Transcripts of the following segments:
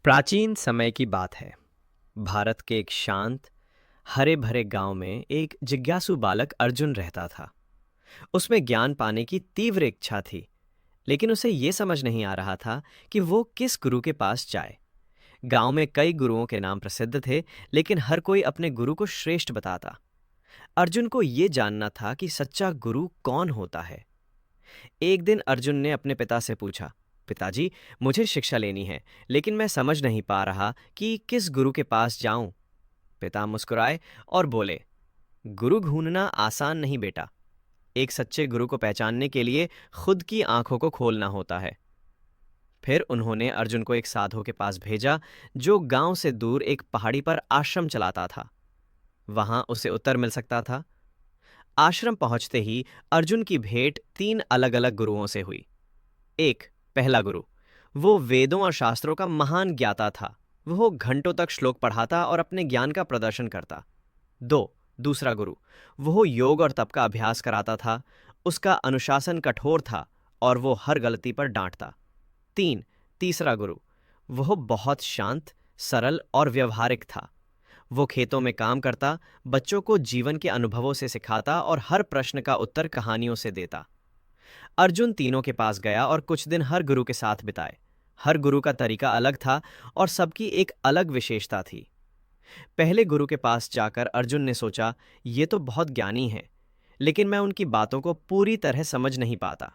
प्राचीन समय की बात है। भारत के एक शांत हरे भरे गांव में एक जिज्ञासु बालक अर्जुन रहता था। उसमें ज्ञान पाने की तीव्र इच्छा थी, लेकिन उसे ये समझ नहीं आ रहा था कि वो किस गुरु के पास जाए। गांव में कई गुरुओं के नाम प्रसिद्ध थे, लेकिन हर कोई अपने गुरु को श्रेष्ठ बताता। अर्जुन को ये जानना था कि सच्चा गुरु कौन होता है। एक दिन अर्जुन ने अपने पिता से पूछा, पिताजी, मुझे शिक्षा लेनी है, लेकिन मैं समझ नहीं पा रहा कि किस गुरु के पास जाऊं। पिता मुस्कुराए और बोले, गुरु ढूंढना आसान नहीं बेटा। एक सच्चे गुरु को पहचानने के लिए खुद की आंखों को खोलना होता है। फिर उन्होंने अर्जुन को एक साधु के पास भेजा, जो गांव से दूर एक पहाड़ी पर आश्रम चलाता था। वहां उसे उत्तर मिल सकता था। आश्रम पहुंचते ही अर्जुन की भेंट तीन अलग अलग गुरुओं से हुई। एक, पहला गुरु। वो वेदों और शास्त्रों का महान ज्ञाता था। वो घंटों तक श्लोक पढ़ाता और अपने ज्ञान का प्रदर्शन करता। दो, दूसरा गुरु। वो योग और तप का अभ्यास कराता था। उसका अनुशासन कठोर था और वो हर गलती पर डांटता। तीन, तीसरा गुरु। वह बहुत शांत, सरल और व्यवहारिक था। वो खेतों में काम करता, बच्चों को जीवन के अनुभवों से सिखाता और हर प्रश्न का उत्तर कहानियों से देता। अर्जुन तीनों के पास गया और कुछ दिन हर गुरु के साथ बिताए। हर गुरु का तरीका अलग था और सबकी एक अलग विशेषता थी। पहले गुरु के पास जाकर अर्जुन ने सोचा, ये तो बहुत ज्ञानी है, लेकिन मैं उनकी बातों को पूरी तरह समझ नहीं पाता।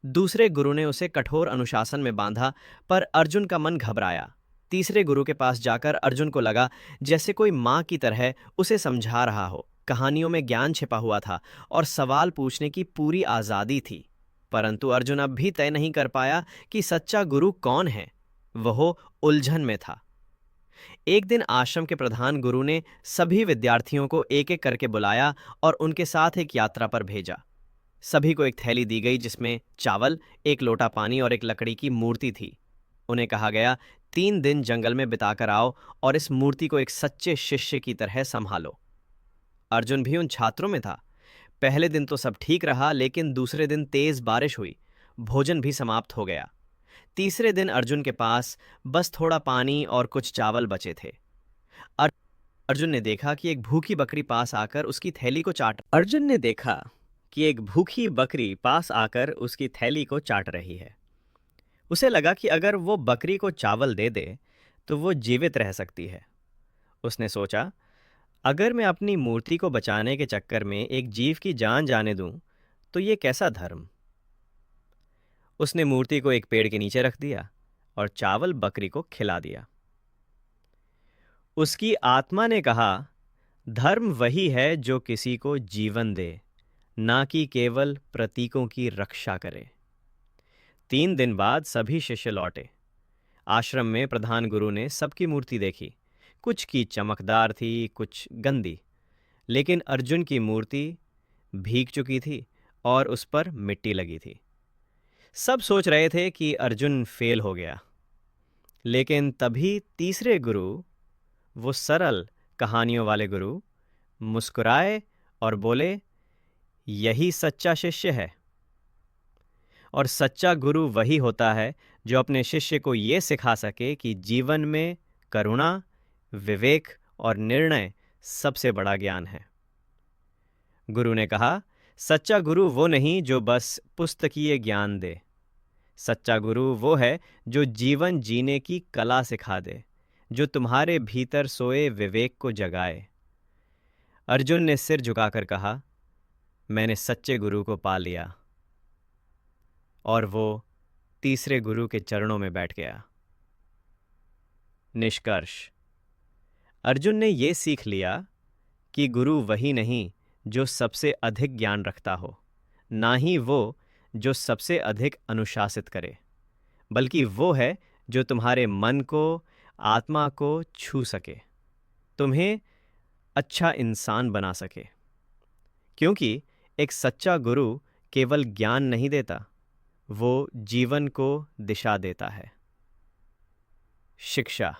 दूसरे गुरु ने उसे कठोर अनुशासन में बांधा, पर अर्जुन का मन घबराया। तीसरे गुरु के पास जाकर अर्जुन को लगा जैसे कोई माँ की तरह उसे समझा रहा हो। कहानियों में ज्ञान छिपा हुआ था और सवाल पूछने की पूरी आज़ादी थी। परंतु अर्जुन अब भी तय नहीं कर पाया कि सच्चा गुरु कौन है। वह उलझन में था। एक दिन आश्रम के प्रधान गुरु ने सभी विद्यार्थियों को एक एक करके बुलाया और उनके साथ एक यात्रा पर भेजा। सभी को एक थैली दी गई जिसमें चावल, एक लोटा पानी और एक लकड़ी की मूर्ति थी। उन्हें कहा गया, 3 दिन जंगल में बिताकर आओ और इस मूर्ति को एक सच्चे शिष्य की तरह संभालो। अर्जुन भी उन छात्रों में था। पहले दिन तो सब ठीक रहा, लेकिन दूसरे दिन तेज बारिश हुई। भोजन भी समाप्त हो गया। तीसरे दिन अर्जुन के पास बस थोड़ा पानी और कुछ चावल बचे थे। अर- अर्जुन ने देखा कि एक भूखी बकरी पास आकर उसकी थैली को चाट रही है। उसे लगा कि अगर वो बकरी को चावल दे दे तो वो जीवित रह सकती है। उसने सोचा, अगर मैं अपनी मूर्ति को बचाने के चक्कर में एक जीव की जान जाने दूं, तो ये कैसा धर्म। उसने मूर्ति को एक पेड़ के नीचे रख दिया और चावल बकरी को खिला दिया। उसकी आत्मा ने कहा, धर्म वही है जो किसी को जीवन दे, ना कि केवल प्रतीकों की रक्षा करे। 3 दिन बाद सभी शिष्य लौटे। आश्रम में प्रधान गुरु ने सबकी मूर्ति देखी। कुछ की चमकदार थी, कुछ गंदी, लेकिन अर्जुन की मूर्ति भीग चुकी थी और उस पर मिट्टी लगी थी। सब सोच रहे थे कि अर्जुन फेल हो गया, लेकिन तभी तीसरे गुरु, वो सरल कहानियों वाले गुरु, मुस्कुराए और बोले, यही सच्चा शिष्य है। और सच्चा गुरु वही होता है जो अपने शिष्य को ये सिखा सके कि जीवन में करुणा, विवेक और निर्णय सबसे बड़ा ज्ञान है। गुरु ने कहा, सच्चा गुरु वो नहीं जो बस पुस्तकीय ज्ञान दे। सच्चा गुरु वो है जो जीवन जीने की कला सिखा दे, जो तुम्हारे भीतर सोए विवेक को जगाए। अर्जुन ने सिर झुकाकर कहा, मैंने सच्चे गुरु को पा लिया। और वो तीसरे गुरु के चरणों में बैठ गया। निष्कर्ष, अर्जुन ने ये सीख लिया कि गुरु वही नहीं जो सबसे अधिक ज्ञान रखता हो, ना ही वो जो सबसे अधिक अनुशासित करे, बल्कि वो है जो तुम्हारे मन को, आत्मा को छू सके, तुम्हें अच्छा इंसान बना सके। क्योंकि एक सच्चा गुरु केवल ज्ञान नहीं देता, वो जीवन को दिशा देता है। शिक्षा।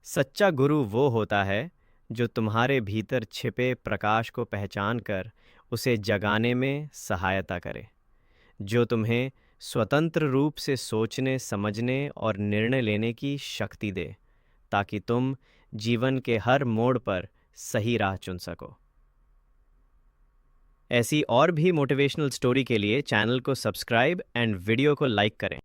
सच्चा गुरु वो होता है जो तुम्हारे भीतर छिपे प्रकाश को पहचान कर उसे जगाने में सहायता करे, जो तुम्हें स्वतंत्र रूप से सोचने, समझने और निर्णय लेने की शक्ति दे, ताकि तुम जीवन के हर मोड़ पर सही राह चुन सको। ऐसी और भी मोटिवेशनल स्टोरी के लिए चैनल को सब्सक्राइब एंड वीडियो को लाइक करें।